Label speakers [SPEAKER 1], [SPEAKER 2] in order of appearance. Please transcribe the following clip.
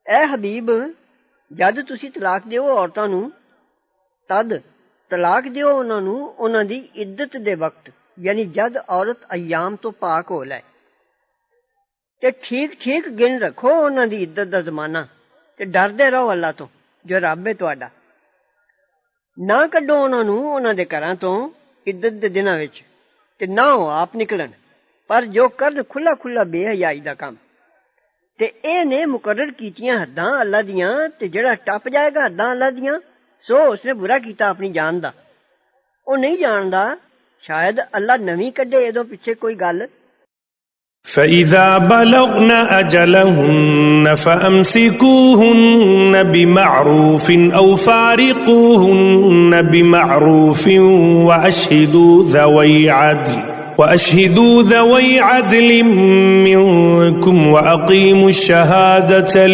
[SPEAKER 1] ऐ हबीब जद तुसी तलाक दिओ औरतां नूं तद तलाक दिओ उन्हां नूं उन्हां दी इद्दत दे वक्त यानी जद औरत अयाम तो पाक हो लै ते ठीक ठीक गिन रखो उन्हां दी इद्दत दा जमाना ते डरदे रहो अल्लाह तो जो रब है तुहाडा। ना कड्डो उन्हां नूं उन्हां दे घरां तो इद्दत दे दिनां विच ते ना ओ आप निकलन पर जो करन खुला खुला बेहयाई दा काम ते एह ने मुकर्रर कीतियां हद्दां अल्लाह दियां ते जेड़ा टप जाएगा हद्दां अल्लाह दियां सो उसने बुरा कीता अपनी जान दा। ओ नहीं जानदा शायद अल्लाह नवीं कड्डे इदों पिछे कोई गल।
[SPEAKER 2] فإذا بلغن أجلهن فأمسكوهن بمعروف أو فارقوهن بمعروف وأشهدوا ذوي عدل منكم وأقيموا الشهادة